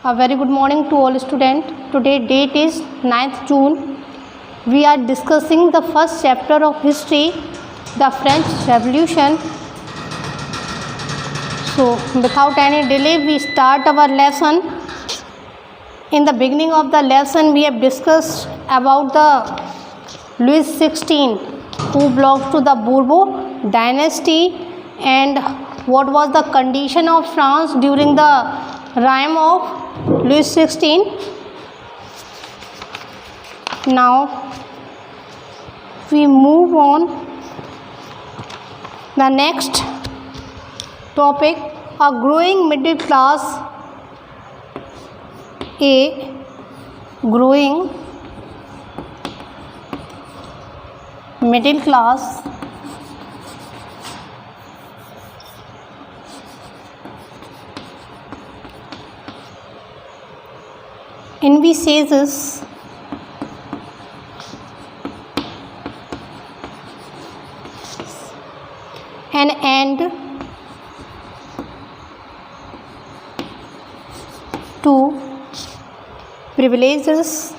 A very good morning to all students. Today date is 9th June. We are discussing the first chapter of history, the French Revolution. So without any delay we start our lesson. In the beginning of the lesson we have discussed about the Louis XVI who belongs to the Bourbon dynasty and what was the condition of France during the reign of Louis XVI. Now we move on the next topic, a growing middle class. A growing middle class envisages an end to privileges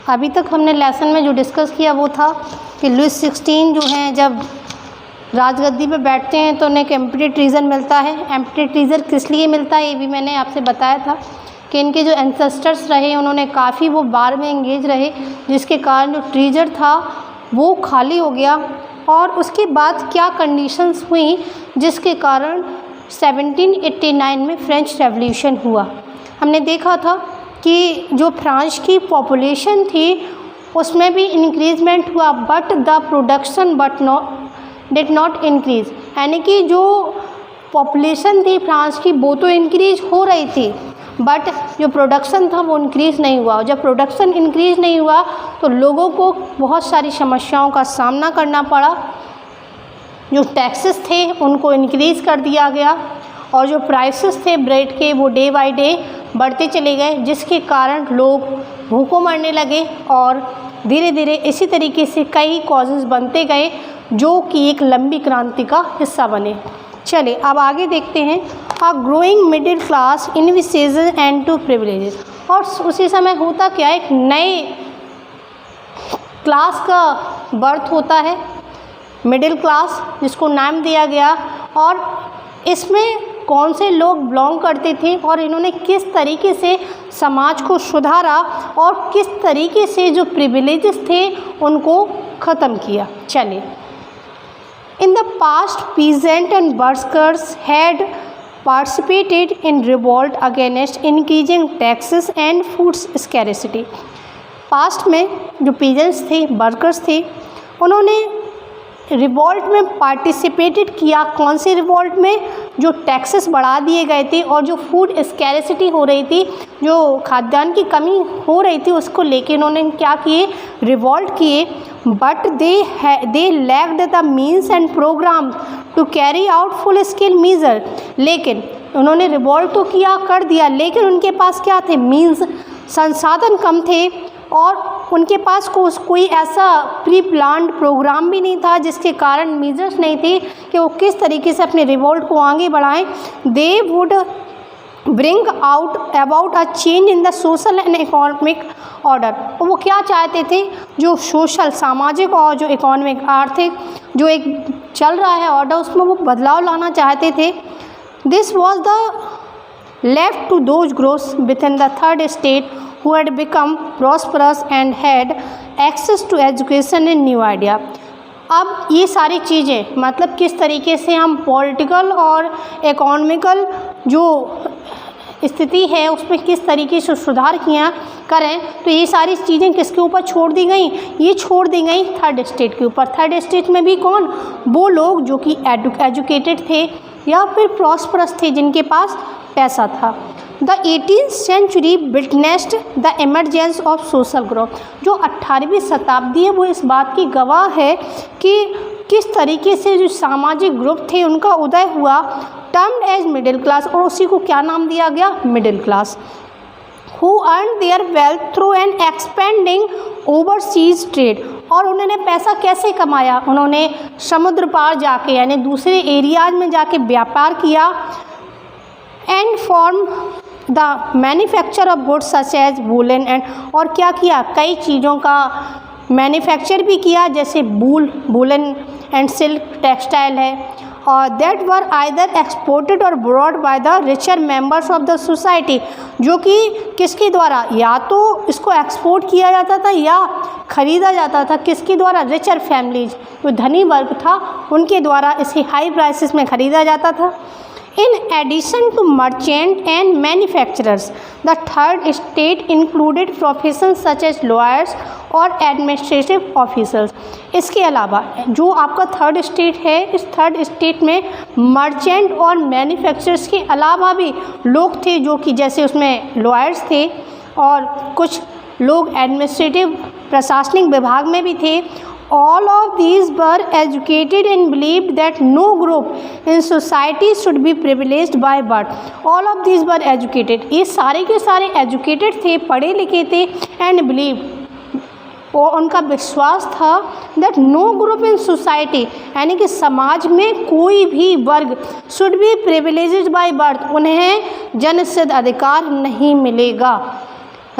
अभी तक हमने lesson में जो discuss किया वो था कि Louis 16 जो हैं जब राजगद्दी पे बैठते हैं तो उन्हें एक एम्प्टी ट्रीजन मिलता है। एम्प्टी ट्रीजन किस लिए मिलता है ये भी मैंने आपसे बताया था कि इनके जो एंसेस्टर्स रहे उन्होंने काफ़ी वो बार में एंगेज रहे, जिसके कारण जो ट्रीजर था वो खाली हो गया। और उसके बाद क्या कंडीशंस हुई जिसके कारण 1789 में फ्रेंच रेवोल्यूशन हुआ। हमने देखा था कि जो फ्रांस की पॉपुलेशन थी उसमें भी इंक्रीजमेंट हुआ but the production did not increase, यानी कि जो पॉपुलेशन थी फ्रांस की वो तो इंक्रीज हो रही थी बट जो प्रोडक्शन था वो इंक्रीज़ नहीं हुआ। जब प्रोडक्शन इंक्रीज़ नहीं हुआ तो लोगों को बहुत सारी समस्याओं का सामना करना पड़ा। जो टैक्सेस थे उनको इंक्रीज़ कर दिया गया और जो प्राइसेस थे ब्रेड के वो डे बाय डे बढ़ते चले गए, जिसके कारण लोग भूखों मरने लगे और धीरे धीरे इसी तरीके से कई कॉजेज़ बनते गए जो कि एक लंबी क्रांति का हिस्सा बने। चलिए अब आगे देखते हैं। A growing middle class envisages end to privileges, और उसी समय होता क्या है, एक नए क्लास का बर्थ होता है, मिडिल क्लास जिसको नाम दिया गया। और इसमें कौन से लोग बिलोंग करते थे और इन्होंने किस तरीके से समाज को सुधारा और किस तरीके से जो प्रिविलेजेस थे उनको ख़त्म किया। चलिए, in the past peasant and workers had participated in revolt against increasing taxes and food scarcity। Past में जो पीजेंट्स थे, वर्कर्स थे, उन्होंने रिवॉल्ट में पार्टिसिपेटेड किया। कौन सी रिवॉल्ट में, जो टैक्सेस बढ़ा दिए गए थे और जो फूड स्कैरिसिटी हो रही थी, जो खाद्यान्न की कमी हो रही थी, उसको लेके उन्होंने क्या किए, रिवॉल्ट किए। But they lacked the means and programme to carry out full scale measure. लेकिन उन्होंने रिवॉल्ट तो किया, कर दिया, लेकिन उनके पास क्या थे, मीन्स, संसाधन कम थे और उनके पास कोई ऐसा प्री प्लान्ड प्रोग्राम भी नहीं था, जिसके कारण मीजर्स नहीं थे कि वो किस तरीके से अपने रिवॉल्ट को आगे बढ़ाएं। They would bring out about a change in the social and economic order. वो क्या चाहते थे, जो सोशल, सामाजिक और जो इकोनॉमिक, आर्थिक जो एक चल रहा है ऑर्डर, उसमें वो बदलाव लाना चाहते थे। This was the left to those groups within the third state who had become prosperous and had access to education and new idea। अब ये सारी चीज़ें, मतलब किस तरीके से हम पॉलिटिकल और इकोनॉमिकल जो स्थिति है उसमें किस तरीके से सुधार किया करें, तो ये सारी चीज़ें किसके ऊपर छोड़ दी गई, ये छोड़ दी गई थर्ड स्टेट के ऊपर। थर्ड स्टेट में भी कौन, वो लोग जो कि एजुकेटेड थे या फिर प्रॉस्परस थे, जिनके पास पैसा था। The 18th century witnessed the emergence of social growth. जो 18वीं शताब्दी है वो इस बात की गवाह है कि किस तरीके से जो सामाजिक ग्रुप थे उनका उदय हुआ, टर्म्ड एज मिडिल क्लास, और उसी को क्या नाम दिया गया, middle class. who earned their wealth through an expanding overseas trade। और उन्होंने पैसा कैसे कमाया, उन्होंने समुद्र पार जाके यानी दूसरे एरियाज में जाके व्यापार किया। And form the manufacture of goods such as woollen and, और क्या किया, कई चीज़ों का मैन्युफैक्चर भी किया जैसे वूलन एंड सिल्क टेक्सटाइल है, और दैट वर आइदर एक्सपोर्टेड और brought by the richer members of the society, जो कि किसके द्वारा, या तो इसको एक्सपोर्ट किया जाता था या ख़रीदा जाता था, किसके द्वारा, रिचर फैमिलीज, जो धनी वर्ग था उनके द्वारा इसे हाई प्राइसेस में ख़रीदा जाता था। In addition to merchant and manufacturers, the third state included professions such as lawyers और administrative officials। इसके अलावा जो आपका थर्ड स्टेट है, इस थर्ड स्टेट में मर्चेंट और मैन्युफैक्चरर्स के अलावा भी लोग थे जो कि जैसे उसमें लॉयर्स थे और कुछ लोग एडमिनिस्ट्रेटिव प्रशासनिक विभाग में भी थे। All of these were educated and believed that no group in society should be privileged by birth। All of these were educated, ये सारे के सारे educated थे, पढ़े लिखे थे, and believed, और उनका विश्वास था that no group in society, यानी कि समाज में कोई भी वर्ग should be privileged by birth, उन्हें जन्मसिद्ध अधिकार नहीं मिलेगा।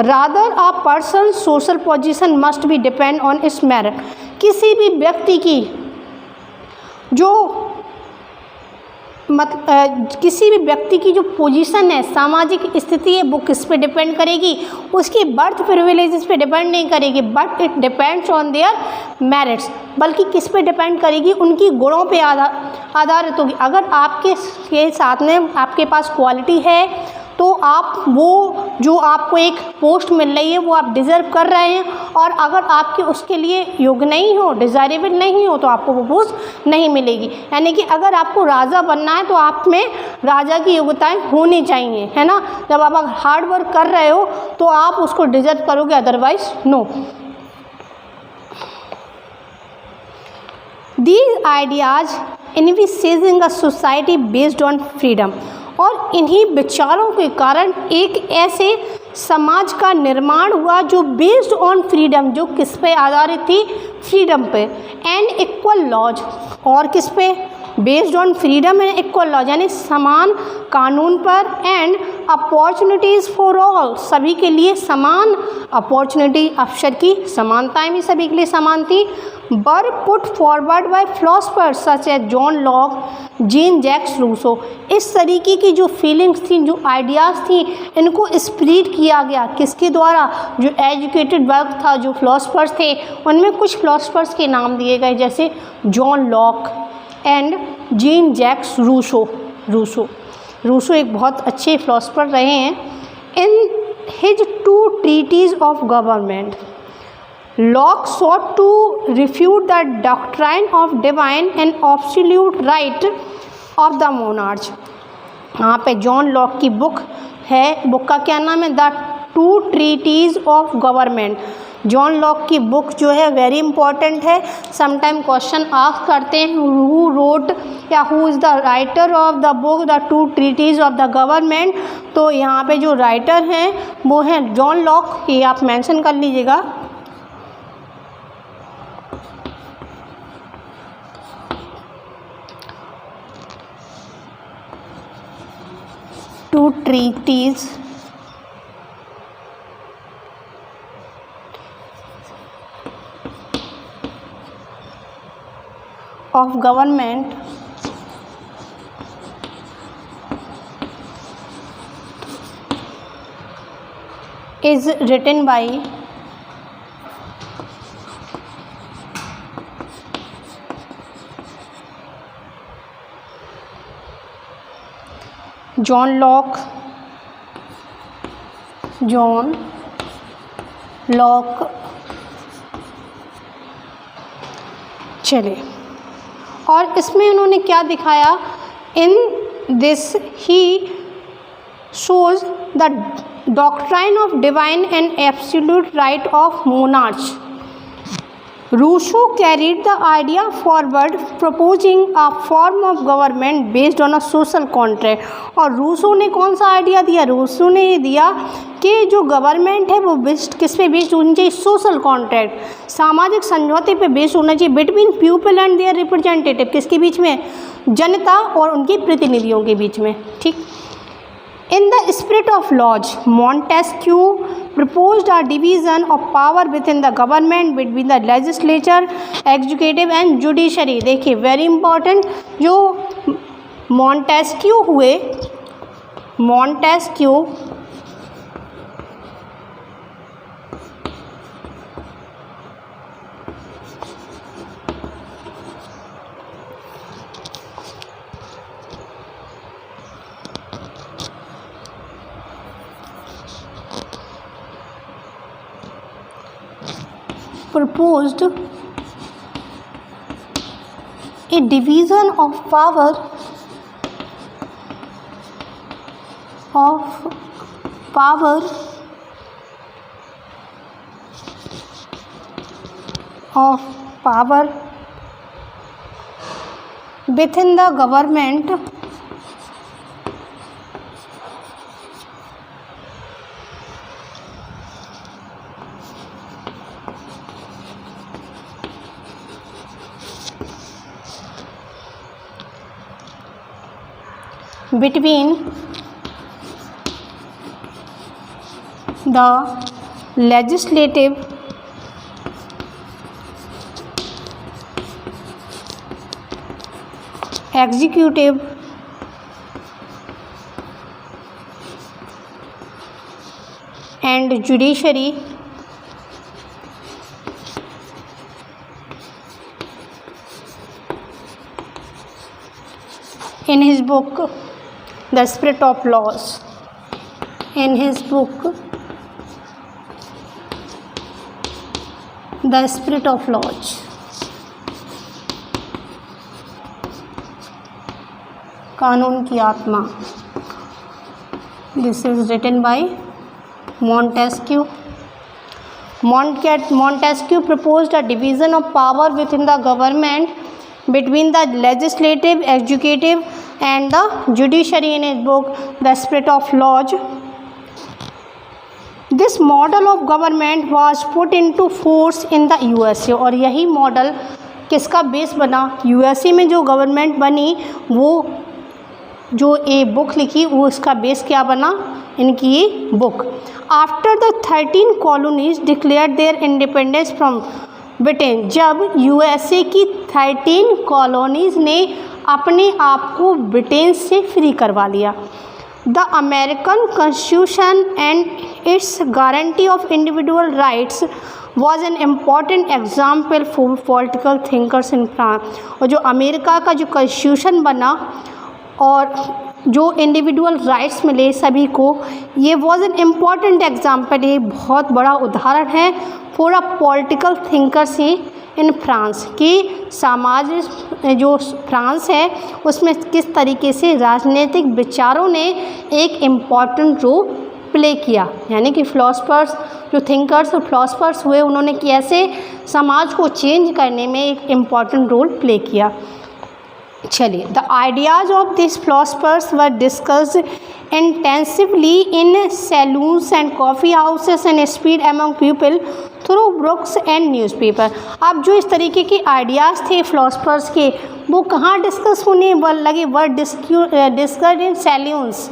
Rather a person's social position must be depend on its merit। किसी भी व्यक्ति की जो किसी भी व्यक्ति की जो पोजीशन है, सामाजिक स्थिति है, वो किस पे डिपेंड करेगी, उसकी बर्थ प्रिविलेजेस पे डिपेंड नहीं करेगी, but it depends on their merits, बल्कि किस पे डिपेंड करेगी, उनकी गुणों पे आधारित होगी। अगर आपके साथ में आपके पास क्वालिटी है तो आप वो जो आपको एक पोस्ट मिल रही है वो आप डिज़र्व कर रहे हैं, और अगर आपके उसके लिए योग्य नहीं हो, डिज़ायरेबल नहीं हो, तो आपको वो पोस्ट नहीं मिलेगी। यानी कि अगर आपको राजा बनना है तो आप में राजा की योग्यताएं होनी चाहिए, है ना। जब आप हार्ड वर्क कर रहे हो तो आप उसको डिज़र्व करोगे, otherwise no. These ideas envisaging a society based on freedom, और इन्हीं विचारों के कारण एक ऐसे समाज का निर्माण हुआ जो बेस्ड ऑन फ्रीडम, जो किस पे आधारित थी, फ्रीडम पे, एंड इक्वल लॉज, और किस पे, based on freedom and equal laws, यानी समान कानून पर, एंड अपॉर्चुनिटीज़ फॉर ऑल, सभी के लिए समान अपॉर्चुनिटी, अवसर की समानताएं भी सभी के लिए समान थी। Were put forward by philosophers such as John Locke, Jean Jacques Rousseau. इस तरीके की जो फीलिंग्स थी, जो आइडियाज़ थी, इनको स्प्रेड किया गया किसके द्वारा, जो एजुकेटेड वर्ग था, जो फिलोसफर्स थे, उनमें कुछ फिलोसफर्स के नाम दिए गए जैसे John Locke and Jean Jacques Rousseau एक बहुत अच्छे फिलोसफर रहे हैं। In his 2 treaties of government, Locke sought to refute the doctrine of divine and absolute right of the monarch। यहाँ पे जॉन लॉक की बुक है, बुक का क्या नाम है, the 2 treaties of government. John Locke की बुक जो है वेरी इंपॉर्टेंट है, समटाइम क्वेश्चन आस्क करते हैं हु रोट या who is the writer of the book the 2 treaties of the government. तो यहाँ पे जो राइटर हैं वो हैं जॉन लॉक, ये आप मेंशन कर लीजिएगा। Two treaties of government is written by John Locke। चलिए, और इसमें उन्होंने क्या दिखाया, in this he shows the doctrine of divine and absolute right of monarch. Rousseau carried the idea forward proposing a form of government based on a social contract. और Rousseau ने कौन सा आइडिया दिया? रूसो ने ये दिया कि जो गवर्नमेंट है वो बेस्ड किस पे बेस्ड होनी चाहिए? सोशल कॉन्ट्रैक्ट, सामाजिक समझौते पे बेस्ड होना चाहिए between people and their representative. किसके बीच में? जनता और उनके प्रतिनिधियों के बीच में। ठीक। In the spirit of laws, Montesquieu proposed a division of power within the government between the legislature, executive and judiciary। देखिए वेरी इंपॉर्टेंट, जो मॉन्टेस्क्यू हुए, Montesquieu proposed a division of power within the government between the legislative, executive and judiciary in his book The Spirit of Laws। In his book The Spirit of Laws, कानून की आत्मा, this is written by Montesquieu। Montesquieu proposed a division of power within the government between the legislative, executive and the judiciary in his book The Spirit of Laws। This model of government was put into force in the USA। और यही model किसका base बना? USA में जो government बनी, वो जो a book लिखी वो इसका बेस क्या बना? इनकी ये book. After the 13 colonies declare their independence from Britain. जब यूएसए की 13 कॉलोनीज़ ने अपने आप को ब्रिटेन से फ्री करवा लिया। The American constitution and it's guarantee of individual rights was an important example for political thinkers in France. और जो अमेरिका का जो कॉन्स्टिट्यूशन बना और जो इंडिविजुअल राइट्स मिले सभी को, ये वॉज एन इम्पॉर्टेंट एग्जाम्पल, ये बहुत बड़ा उदाहरण है for a political thinkers in France कि समाज जो फ्रांस है उसमें किस तरीके से राजनीतिक विचारों ने एक इम्पॉर्टेंट रोल प्ले किया। यानी कि फिलोसफर्स, जो थिंकर्स और फिलोसफर्स हुए, उन्होंने कैसे समाज को चेंज करने में एक इम्पॉर्टेंट रोल प्ले किया। चलिए, the ideas of this philosophers were discussed intensively in saloons and coffee houses and speed among people through books and newspaper. अब जो इस तरीके के आइडियाज़ थे फिलोसफर्स के, वो कहाँ डिस्कस होने लगे? वर डिस्कस्ड इन सैलून्स,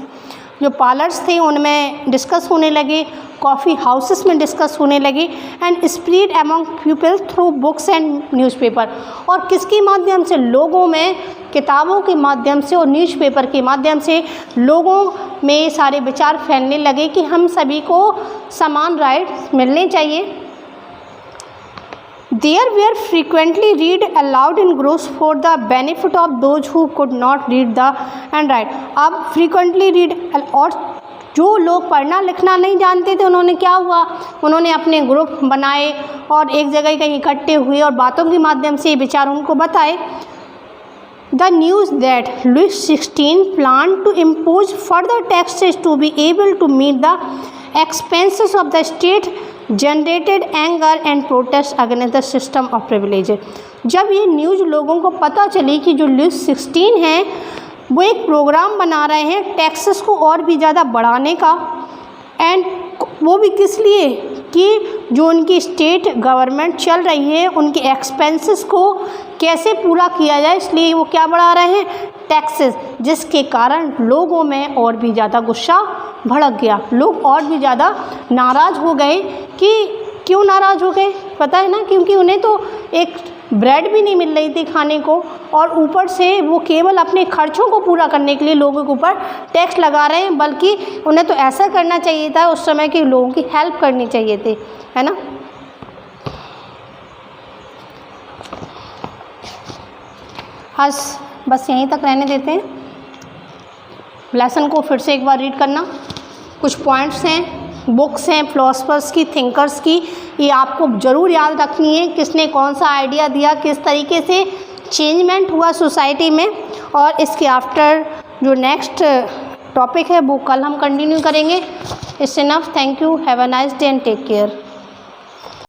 जो पार्लर्स थे उनमें डिस्कस होने लगे, कॉफ़ी हाउसेस में डिस्कस होने लगे, and spread among people through books and newspaper. और किसके माध्यम से? लोगों में, किताबों के माध्यम से और न्यूज़पेपर के माध्यम से लोगों में सारे विचार फैलने लगे कि हम सभी को समान राइट्स मिलने चाहिए। There were frequently read aloud in groups for the benefit of those who could not read the and write। अब frequently read, और जो लोग पढ़ना लिखना नहीं जानते थे उन्होंने क्या हुआ, उन्होंने अपने ग्रुप बनाए और एक जगह कहीं इकट्ठे हुए और बातों के माध्यम से विचार उनको बताए। The news that Louis XVI planned to impose further taxes to be able to meet the expenses of the state generated anger and protest against the system of privilege. जब ये न्यूज़ लोगों को पता चली कि जो लिस्ट 16 है वो एक प्रोग्राम बना रहे हैं टैक्सेस को और भी ज़्यादा बढ़ाने का, एंड वो भी किस लिए कि जो उनकी स्टेट गवर्नमेंट चल रही है उनके एक्सपेंसेस को कैसे पूरा किया जाए, इसलिए वो क्या बढ़ा रहे हैं, टैक्सेस, जिसके कारण लोगों में और भी ज़्यादा गुस्सा भड़क गया। लोग और भी ज़्यादा नाराज़ हो गए। कि क्यों नाराज़ हो गए पता है ना, क्योंकि उन्हें तो एक ब्रेड भी नहीं मिल रही थी खाने को, और ऊपर से वो केवल अपने खर्चों को पूरा करने के लिए लोगों के ऊपर टैक्स लगा रहे हैं, बल्कि उन्हें तो ऐसा करना चाहिए था उस समय कि लोगों की हेल्प करनी चाहिए थी, है ना। आज बस यहीं तक रहने देते हैं। लेसन को फिर से एक बार रीड करना। कुछ पॉइंट्स हैं, बुक्स हैं फिलोसफर्स की, थिंकर्स की, ये आपको ज़रूर याद रखनी है, किसने कौन सा आइडिया दिया, किस तरीके से चेंजमेंट हुआ सोसाइटी में। और इसके आफ्टर जो नेक्स्ट टॉपिक है वो कल हम कंटिन्यू करेंगे। It's enough. Thank you. Have a nice day and take care.